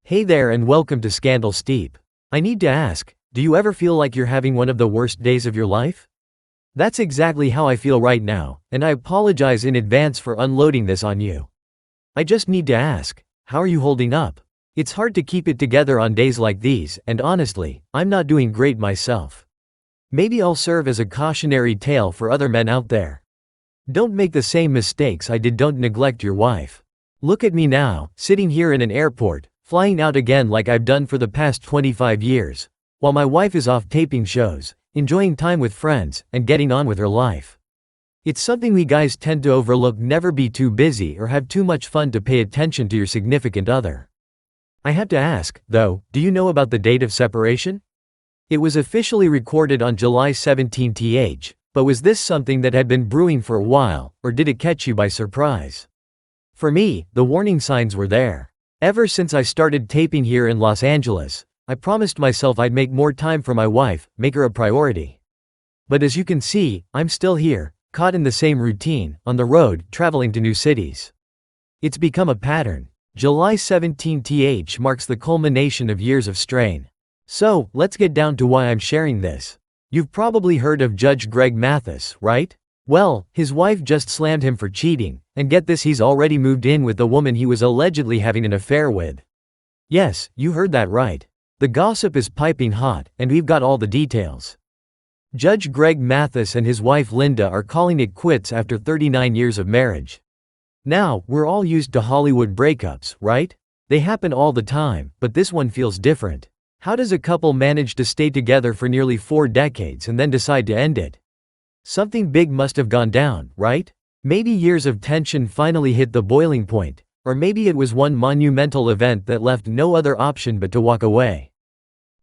Hey there and welcome to Scandal Steep. I need to ask, do you ever feel like you're having one of the worst days of your life? That's exactly how I feel right now, and I apologize in advance for unloading this on you. I just need to ask, how are you holding up? It's hard to keep it together on days like these, and honestly, I'm not doing great myself. Maybe I'll serve as a cautionary tale for other men out there. Don't make the same mistakes I did. Don't neglect your wife. Look at me now, sitting here in an airport, flying out again like I've done for the past 25 years, while my wife is off taping shows, enjoying time with friends, and getting on with her life. It's something we guys tend to overlook. Never be too busy or have too much fun to pay attention to your significant other. I have to ask, though, do you know about the date of separation? It was officially recorded on July 17th, but was this something that had been brewing for a while, or did it catch you by surprise? For me, the warning signs were there. Ever since I started taping here in Los Angeles, I promised myself I'd make more time for my wife, make her a priority. But as you can see, I'm still here, caught in the same routine, on the road, traveling to new cities. It's become a pattern. July 17th marks the culmination of years of strain. So, let's get down to why I'm sharing this. You've probably heard of Judge Greg Mathis, right? Well, his wife just slammed him for cheating, and get this, he's already moved in with the woman he was allegedly having an affair with. Yes, you heard that right. The gossip is piping hot, and we've got all the details. Judge Greg Mathis and his wife Linda are calling it quits after 39 years of marriage. Now, we're all used to Hollywood breakups, right? They happen all the time, but this one feels different. How does a couple manage to stay together for nearly 4 decades and then decide to end it? Something big must have gone down, right? Maybe years of tension finally hit the boiling point, or maybe it was one monumental event that left no other option but to walk away.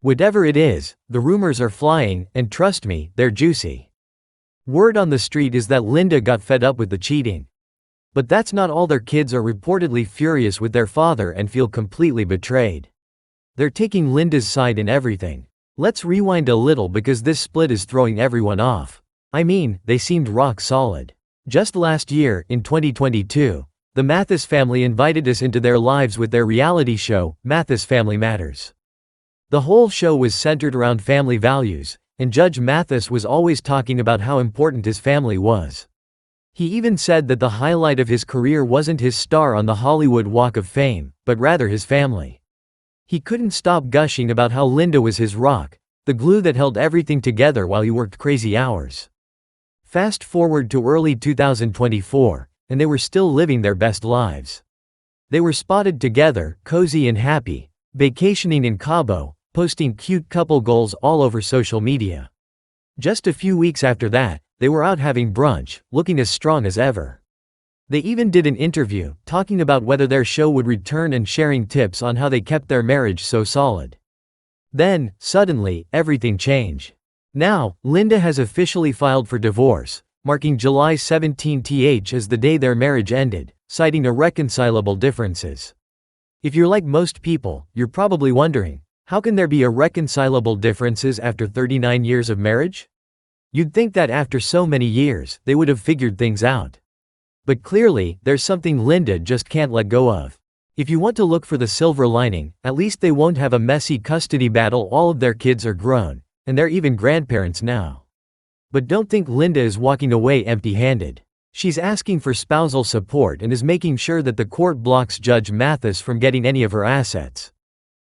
Whatever it is, the rumors are flying, and trust me, they're juicy. Word on the street is that Linda got fed up with the cheating. But that's not all. Their kids are reportedly furious with their father and feel completely betrayed. They're taking Linda's side in everything. Let's rewind a little because this split is throwing everyone off. I mean, they seemed rock solid. Just last year, in 2022, the Mathis family invited us into their lives with their reality show, Mathis Family Matters. The whole show was centered around family values, and Judge Mathis was always talking about how important his family was. He even said that the highlight of his career wasn't his star on the Hollywood Walk of Fame, but rather his family. He couldn't stop gushing about how Linda was his rock, the glue that held everything together while he worked crazy hours. Fast forward to early 2024, and they were still living their best lives. They were spotted together, cozy and happy, vacationing in Cabo, posting cute couple goals all over social media. Just a few weeks after that, they were out having brunch, looking as strong as ever. They even did an interview, talking about whether their show would return and sharing tips on how they kept their marriage so solid. Then, suddenly, everything changed. Now, Linda has officially filed for divorce, marking July 17th as the day their marriage ended, citing irreconcilable differences. If you're like most people, you're probably wondering, how can there be irreconcilable differences after 39 years of marriage? You'd think that after so many years, they would have figured things out. But clearly, there's something Linda just can't let go of. If you want to look for the silver lining, at least they won't have a messy custody battle. All of their kids are grown, and they're even grandparents now. But don't think Linda is walking away empty-handed. She's asking for spousal support and is making sure that the court blocks Judge Mathis from getting any of her assets.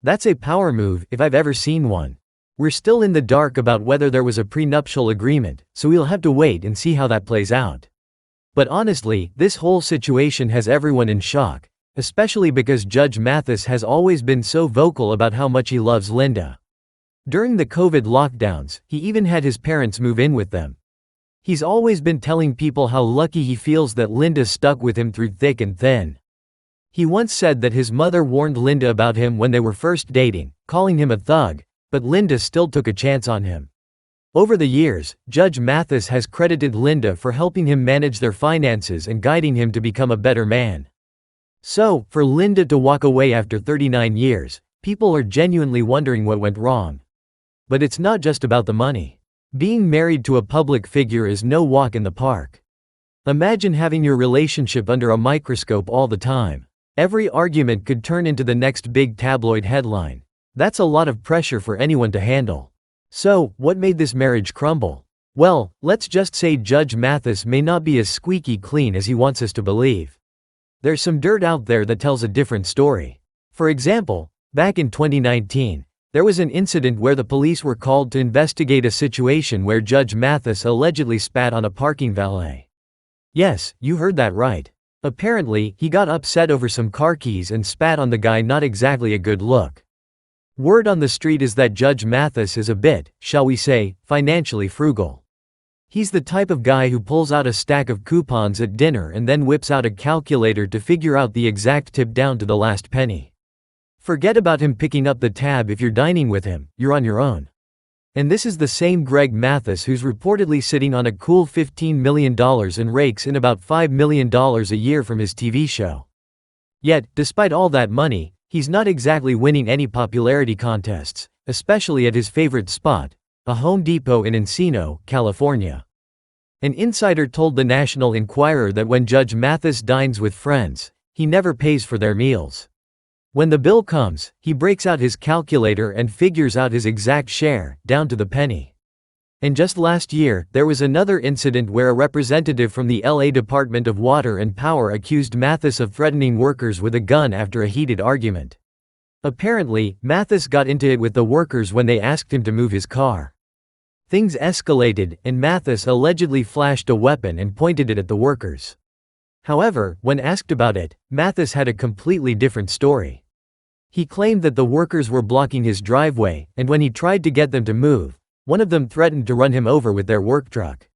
That's a power move, if I've ever seen one. We're still in the dark about whether there was a prenuptial agreement, so we'll have to wait and see how that plays out. But honestly, this whole situation has everyone in shock, especially because Judge Mathis has always been so vocal about how much he loves Linda. During the COVID lockdowns, he even had his parents move in with them. He's always been telling people how lucky he feels that Linda stuck with him through thick and thin. He once said that his mother warned Linda about him when they were first dating, calling him a thug, but Linda still took a chance on him. Over the years, Judge Mathis has credited Linda for helping him manage their finances and guiding him to become a better man. So, for Linda to walk away after 39 years, people are genuinely wondering what went wrong. But it's not just about the money. Being married to a public figure is no walk in the park. Imagine having your relationship under a microscope all the time. Every argument could turn into the next big tabloid headline. That's a lot of pressure for anyone to handle. So, what made this marriage crumble? Well, let's just say Judge Mathis may not be as squeaky clean as he wants us to believe. There's some dirt out there that tells a different story. For example, back in 2019, there was an incident where the police were called to investigate a situation where Judge Mathis allegedly spat on a parking valet. Yes, you heard that right. Apparently, he got upset over some car keys and spat on the guy. Not exactly a good look. Word on the street is that Judge Mathis is a bit, shall we say, financially frugal. He's the type of guy who pulls out a stack of coupons at dinner and then whips out a calculator to figure out the exact tip down to the last penny. Forget about him picking up the tab. If you're dining with him, you're on your own. And this is the same Greg Mathis who's reportedly sitting on a cool $15 million and rakes in about $5 million a year from his TV show. Yet, despite all that money, he's not exactly winning any popularity contests, especially at his favorite spot, a Home Depot in Encino, California. An insider told the National Enquirer that when Judge Mathis dines with friends, he never pays for their meals. When the bill comes, he breaks out his calculator and figures out his exact share, down to the penny. And just last year, there was another incident where a representative from the LA Department of Water and Power accused Mathis of threatening workers with a gun after a heated argument. Apparently, Mathis got into it with the workers when they asked him to move his car. Things escalated, and Mathis allegedly flashed a weapon and pointed it at the workers. However, when asked about it, Mathis had a completely different story. He claimed that the workers were blocking his driveway, and when he tried to get them to move, one of them threatened to run him over with their work truck.